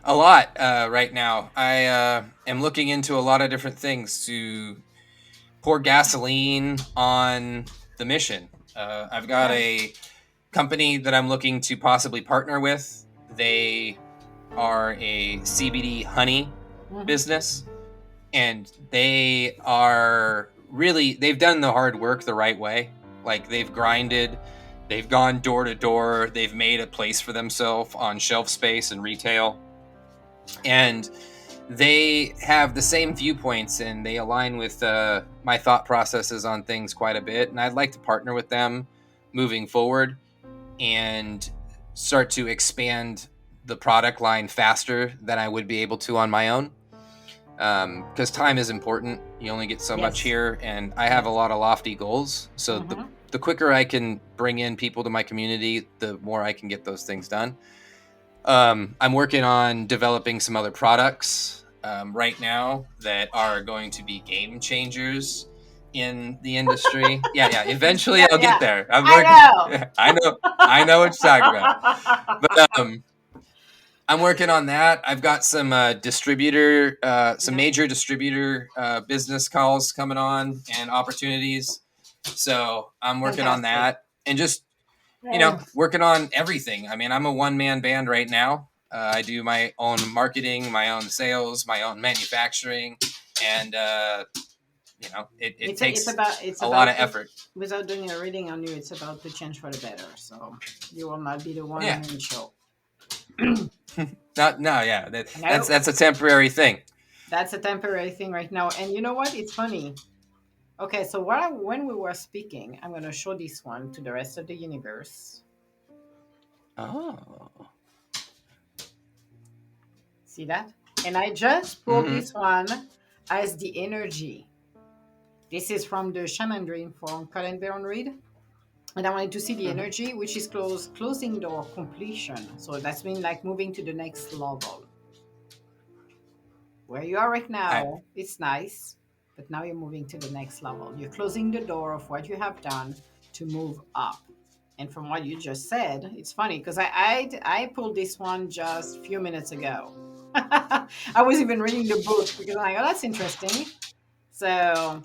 a lot right now. I am looking into a lot of different things to pour gasoline on the mission. I've got a company that I'm looking to possibly partner with. They are a CBD honey business, and they've done the hard work the right way. Like, they've grinded, they've gone door to door, they've made a place for themselves on shelf space and retail, and they have the same viewpoints and they align with my thought processes on things quite a bit. And I'd like to partner with them moving forward and start to expand the product line faster than I would be able to on my own. Because time is important. You only get so much here, and I have a lot of lofty goals. So the quicker I can bring in people to my community, the more I can get those things done. I'm working on developing some other products right now that are going to be game changers in the industry. Yeah. Eventually, I'll get there. I'm working. I know what you're talking about. But I'm working on that. I've got some major distributor business calls coming on and opportunities. So I'm working on that and just working on everything. I mean, I'm a one-man band right now. I do my own marketing, my own sales, my own manufacturing, and it takes a lot of effort. Without doing a reading on you, it's about to change for the better. So you will not be the one in the show. That's a temporary thing. That's a temporary thing right now. And you know what? It's funny. Okay, so when we were speaking, I'm going to show this one to the rest of the universe. Oh. See that? And I just pulled this one as the energy. This is from the Shaman Dream from Colin Baron Reed. And I wanted to see the energy, which is closing door completion. So that's mean like moving to the next level. Where you are right now, it's nice, but now you're moving to the next level. You're closing the door of what you have done to move up. And from what you just said, it's funny because I pulled this one just a few minutes ago. I was even reading the book because I'm like, oh, that's interesting. So,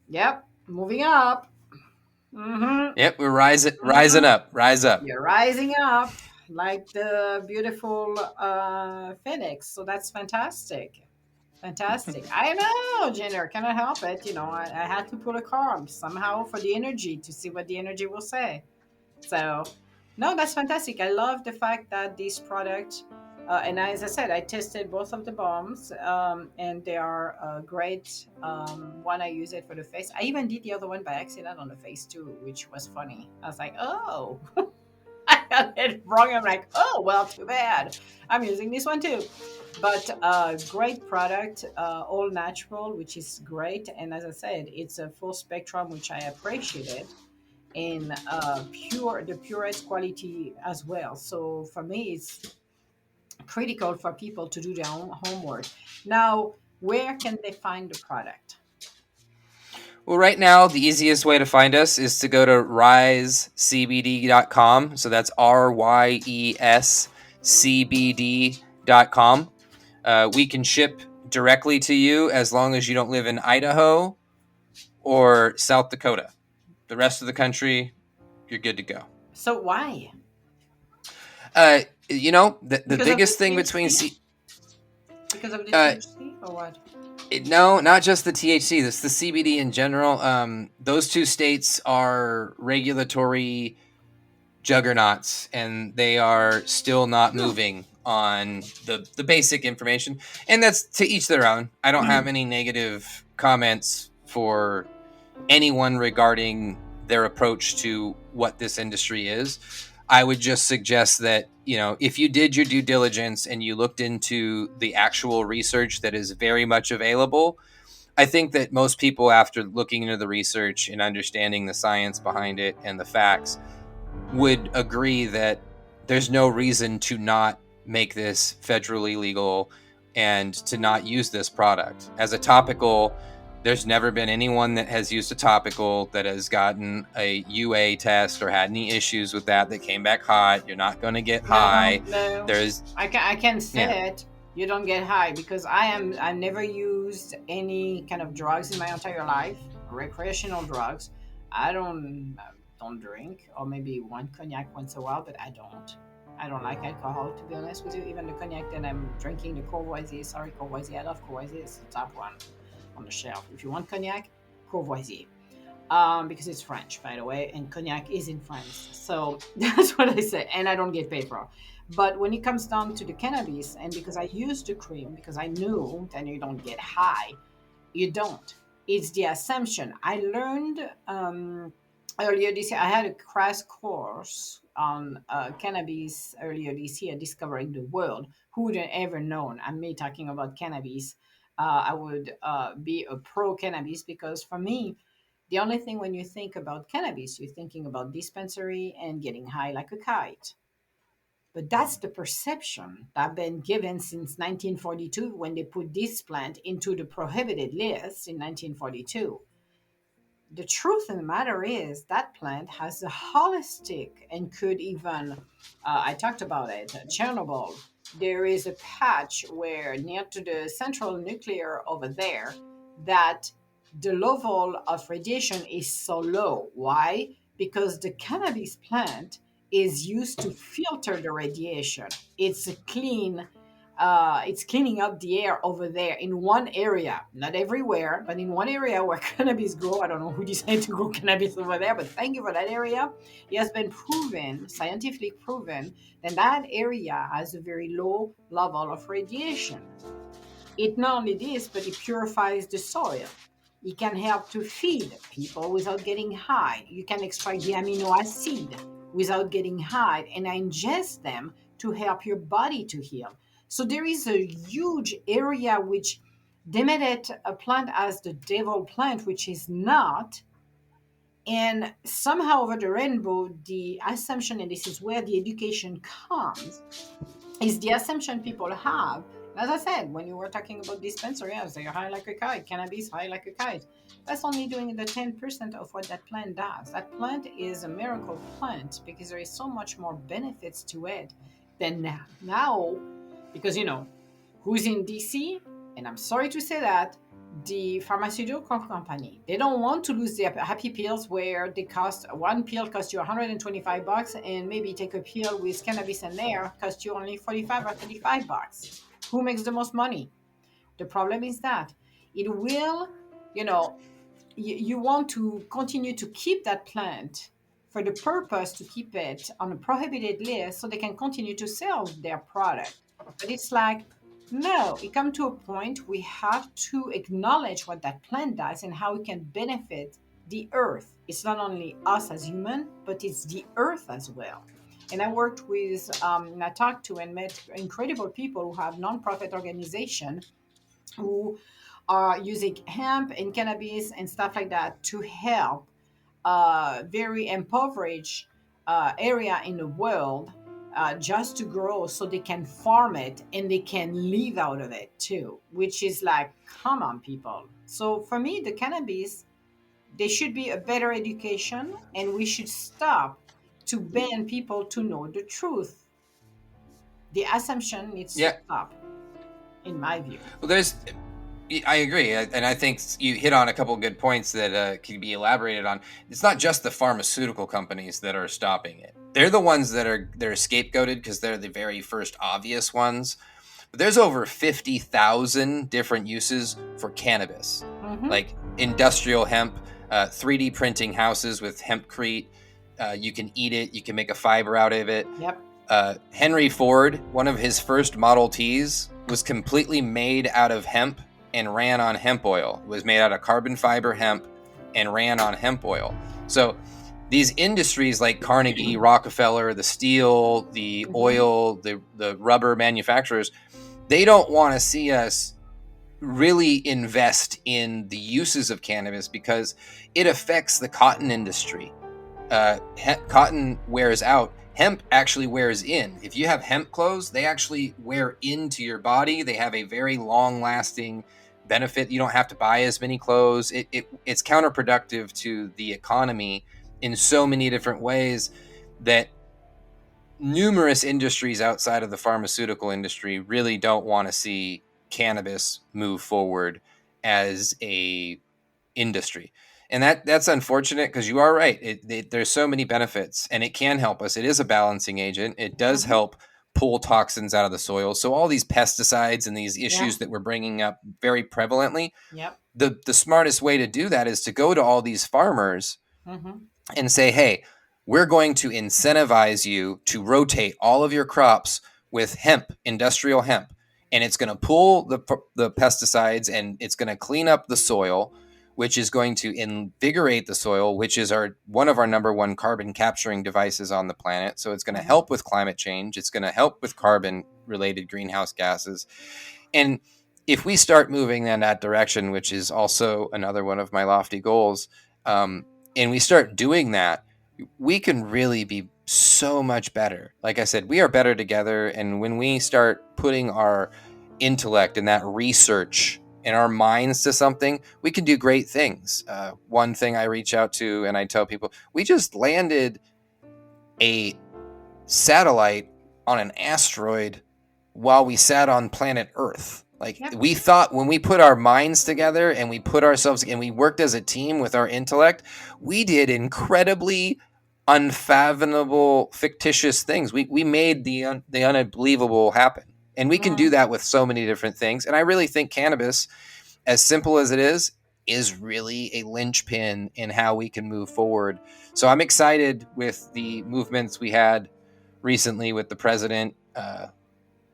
yep, moving up. Mm-hmm. Yep, we're rising, Mm-hmm. rising up, rise up. You're rising up like the beautiful phoenix. So that's fantastic. Fantastic. I know, Jenner, cannot help it. I had to pull a card somehow for the energy to see what the energy will say. So, no, that's fantastic. I love the fact that this product, and as I said, I tested both of the bombs, and they are great. One, I use it for the face. I even did the other one by accident on the face too, which was funny. I was like, oh, I got it wrong. I'm like, oh, well, too bad. I'm using this one too. But great product, all natural, which is great. And as I said, it's a full spectrum, which I appreciated in the purest quality as well. So for me, it's critical for people to do their own homework. Now, where can they find the product? Well, right now, the easiest way to find us is to go to risecbd.com. So that's RYESCBD.com. We can ship directly to you as long as you don't live in Idaho or South Dakota. The rest of the country, you're good to go. So why? The Because of the biggest thing between THC? Because of the uh, THC or what? no, not just the THC. That's the CBD in general. Those two states are regulatory juggernauts, and they are still not Hmm. moving on the basic information. And that's to each their own. I don't have any negative comments for anyone regarding their approach to what this industry is. I would just suggest that, if you did your due diligence and you looked into the actual research that is very much available, I think that most people, after looking into the research and understanding the science behind it and the facts, would agree that there's no reason to not make this federally legal and to not use this product. As a topical, there's never been anyone that has used a topical that has gotten a UA test or had any issues with that came back hot. You're not going to get No, high. no. There's, I can yeah. say it. You don't get high because I never used any kind of drugs in my entire life, recreational drugs. I don't drink, or maybe one cognac once a while, but I don't. I don't like alcohol, to be honest with you. Even the cognac that I'm drinking, the Courvoisier. Sorry, Courvoisier. I love Courvoisier. It's the top one on the shelf. If you want cognac, Courvoisier, because it's French, by the way, and cognac is in France. So that's what I say, and I don't get paid for. But when it comes down to the cannabis, and because I used the cream, because I knew that you don't get high, you don't. It's the assumption. I learned earlier this year. I had a crash course on cannabis earlier this year, discovering the world. Who would have ever known? I'm me talking about cannabis. I would be a pro cannabis because for me, the only thing when you think about cannabis, you're thinking about dispensary and getting high like a kite. But that's the perception that been given since 1942 when they put this plant into the prohibited list in 1942. The truth of the matter is that plant has a holistic and could even, I talked about it, Chernobyl. There is a patch where near to the central nuclear over there that the level of radiation is so low. Why? Because the cannabis plant is used to filter the radiation. It's cleaning up the air over there in one area, not everywhere, but in one area where cannabis grow. I don't know who decided to grow cannabis over there, but thank you for that area. It has been proven, scientifically proven, that that area has a very low level of radiation. It not only this, but it purifies the soil. It can help to feed people without getting high. You can extract the amino acid without getting high and ingest them to help your body to heal. So there is a huge area which they made it a plant as the devil plant, which is not. And somehow over the rainbow, the assumption, and this is where the education comes, is the assumption people have. As I said, when you were talking about dispensary, I was like high like a kite, cannabis high like a kite. That's only doing the 10% of what that plant does. That plant is a miracle plant because there is so much more benefits to it than now. Now, because who's in DC, and I'm sorry to say that, the pharmaceutical company, they don't want to lose their happy pills where they cost one pill costs you $125 and maybe take a pill with cannabis in there costs you only 45 or $35. Who makes the most money? The problem is that it will, you know, you want to continue to keep that plant for the purpose to keep it on a prohibited list so they can continue to sell their product. But it's like, no, it comes to a point we have to acknowledge what that plant does and how it can benefit the earth. It's not only us as human, but it's the earth as well. And I worked with, and I talked to and met incredible people who have nonprofit organization who are using hemp and cannabis and stuff like that to help very impoverished area in the world just to grow so they can farm it and they can live out of it too, which is like, come on, people. So for me, the cannabis, there should be a better education and we should stop to ban people to know the truth. The assumption needs to Yeah. stop, in my view. Well, I agree, and I think you hit on a couple of good points that could be elaborated on. It's not just the pharmaceutical companies that are stopping it; they're the ones they're scapegoated because they're the very first obvious ones. But there's over 50,000 different uses for cannabis, Mm-hmm. like industrial hemp, 3D printing houses with hempcrete. You can eat it. You can make a fiber out of it. Yep. Henry Ford, one of his first Model Ts, was completely made out of hemp and ran on hemp oil. It was made out of carbon fiber hemp and ran on hemp oil. So these industries like Carnegie, Rockefeller, the steel, the Mm-hmm. oil, the rubber manufacturers, they don't want to see us really invest in the uses of cannabis because it affects the cotton industry. Cotton wears out. Hemp actually wears in. If you have hemp clothes, they actually wear into your body. They have a very long lasting benefit. You don't have to buy as many clothes. It's counterproductive to the economy in so many different ways that numerous industries outside of the pharmaceutical industry really don't want to see cannabis move forward as a industry. And that's unfortunate because you are right. There's so many benefits and it can help us. It is a balancing agent. It does Mm-hmm. help pull toxins out of the soil. So all these pesticides and these Yeah. issues that we're bringing up very prevalently, Yep. the smartest way to do that is to go to all these farmers Mm-hmm. and say, hey, we're going to incentivize you to rotate all of your crops with hemp, industrial hemp, and it's going to pull the pesticides and it's going to clean up the soil, which is going to invigorate the soil, which is our one of our number one carbon capturing devices on the planet. So it's going to Mm-hmm. help with climate change. It's going to help with carbon related greenhouse gases. And if we start moving in that direction, which is also another one of my lofty goals, and we start doing that, we can really be so much better. Like I said, we are better together. And when we start putting our intellect and that research and our minds to something, we can do great things. One thing I reach out to and I tell people, we just landed a satellite on an asteroid while we sat on planet Earth. Like Yep. we thought when we put our minds together and we put ourselves and we worked as a team with our intellect, we did incredibly unfathomable fictitious things. We made the unbelievable happen. And we can do Mm-hmm. that with so many different things. And I really think cannabis, as simple as it is really a linchpin in how we can move forward. So I'm excited with the movements we had recently with the president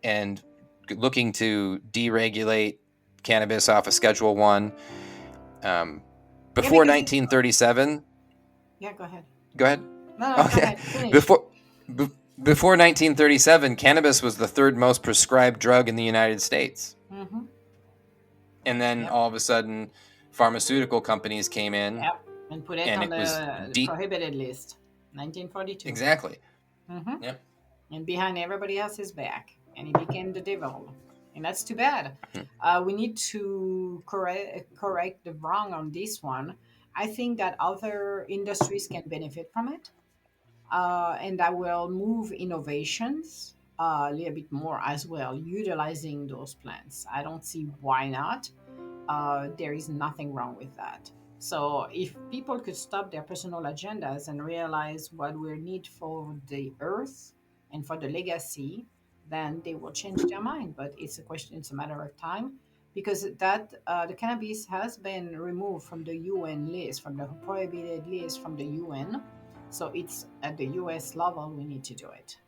and looking to deregulate cannabis off of Schedule One. Yeah, Before because it's 1937, yeah. Go ahead. go ahead. No, no, go Okay, ahead. Finish. before be, before 1937, cannabis was the third most prescribed drug in the United States, Mm-hmm. and then Yep. all of a sudden, pharmaceutical companies came in, Yep. And put it and on it was the deep. prohibited list. 1942. Exactly. Mm-hmm. Yep. And behind everybody else's back, and he became the devil, and that's too bad. We need to correct the wrong on this one. I think that other industries can benefit from it, and that will move innovations. a little bit more as well, utilizing those plants. I don't see why not. There is nothing wrong with that. So if people could stop their personal agendas and realize what we need for the earth and for the legacy, then they will change their mind. But it's a question, it's a matter of time, because that the cannabis has been removed from the UN list, from the prohibited list from the UN. So it's at the US level we need to do it.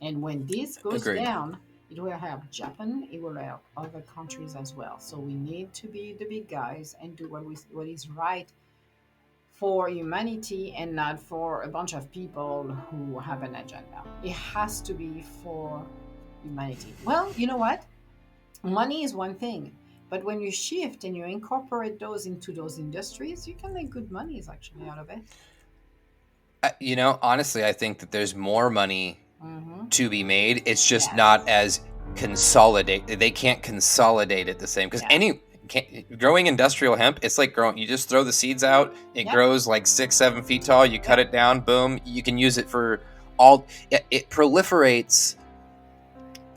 And when this goes Agreed. down, it will help Japan, it will help other countries as well. So we need to be the big guys and do what is right for humanity and not for a bunch of people who have an agenda. It has to be for humanity. Well, you know what? Money is one thing, but when you shift and you incorporate those into those industries, you can make good monies actually out of it. Honestly, I think that there's more money Mm-hmm. to be made. It's just not Yes. as consolidate. They can't consolidate it the same because Yeah. growing industrial hemp, it's like growing. You just throw the seeds out. It Yep. grows like 6, 7 feet tall. You cut Yep. it down. Boom. You can use it for all. It proliferates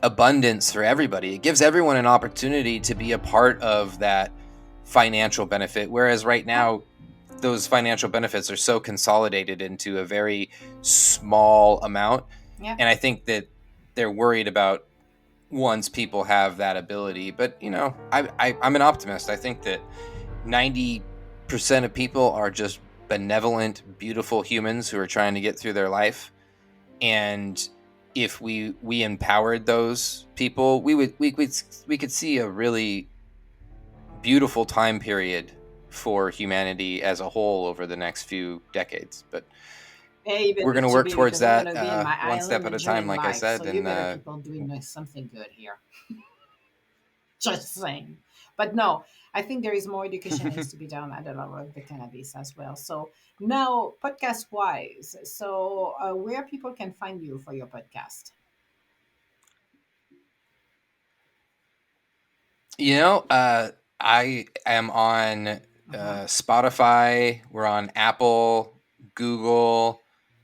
abundance for everybody. It gives everyone an opportunity to be a part of that financial benefit. Whereas right Yep. now, those financial benefits are so consolidated into a very small amount. Yep. And I think that they're worried about once people have that ability. But, I'm an optimist. I think that 90% of people are just benevolent, beautiful humans who are trying to get through their life. And if we empowered those people, we could see a really beautiful time period for humanity as a whole over the next few decades. But Hey, you we're going better to to work be towards because I'm that gonna be in my one step island at a time, enjoying like I life. So said. you And better keep on doing something good here. Just saying. But no, I think there is more education needs to be done at the level of the cannabis as well. So now, podcast wise, so where people can find you for your podcast? I am on Hmm. Spotify. We're on Apple, Google,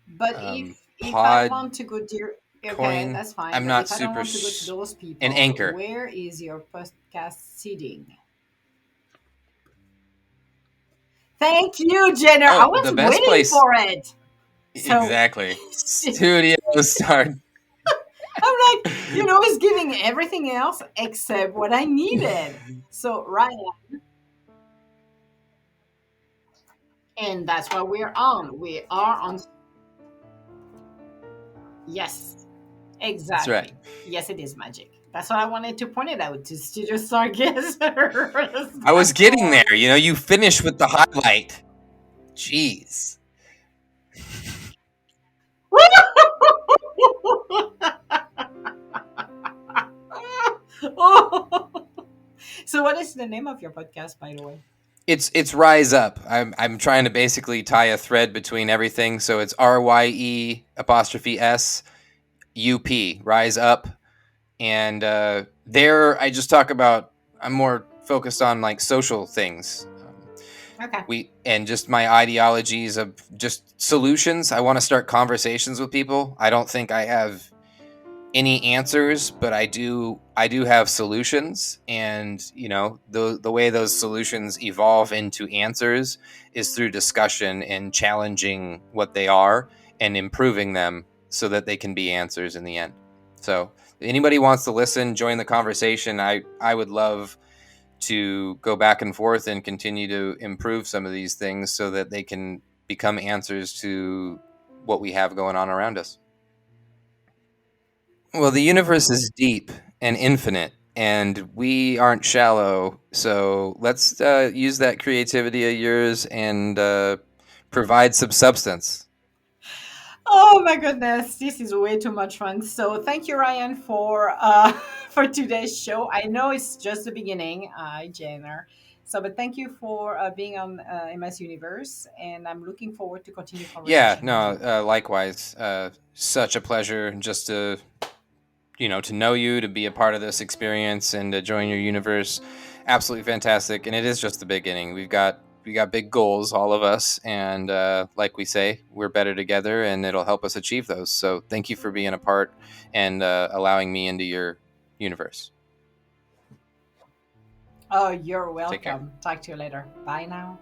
But um, if I Podcoin. want to go to, okay, that's fine. I'm But not if I don't super want to go to those an people, Anchor. where is your podcast seating? Thank you, Jenner. I Oh, was the best waiting place. for it. So Exactly. Studio start. I'm like, it's giving everything else except what I needed. So, right. And that's what we're on. We are on. Yes, That's right. exactly. Yes, it is magic. That's what I wanted to point it out to Studio Stargazers. I was That's getting all. there. You finished with the highlight. Jeez. Oh. So, what is the name of your podcast, by the way? It's Rise Up. I'm trying to basically tie a thread between everything. So it's RYE_S UP, Rise Up. And there I just talk about, I'm more focused on like social things. Okay. And just my ideologies of just solutions. I want to start conversations with people. I don't think I have any answers, but I do have solutions. And the way those solutions evolve into answers is through discussion and challenging what they are and improving them so that they can be answers in the end. So if anybody wants to listen, join the conversation. I would love to go back and forth and continue to improve some of these things so that they can become answers to what we have going on around us. Well, the universe is deep and infinite, and we aren't shallow. So let's use that creativity of yours and provide some substance. Oh my goodness, this is way too much fun. So thank you, Ryan, for for today's show. I know it's just the beginning, Jenner. So, but thank you for being on MS Universe, and I'm looking forward to continue Yeah, conversation with no, you. likewise. Such a pleasure just to know you, to be a part of this experience, and to join your universe. Absolutely fantastic. And it is just the beginning. We've got big goals, all of us, and like we say, we're better together, and it'll help us achieve those. So thank you for being a part and allowing me into your universe. Oh, you're Take care. welcome. Talk to you later. Bye now.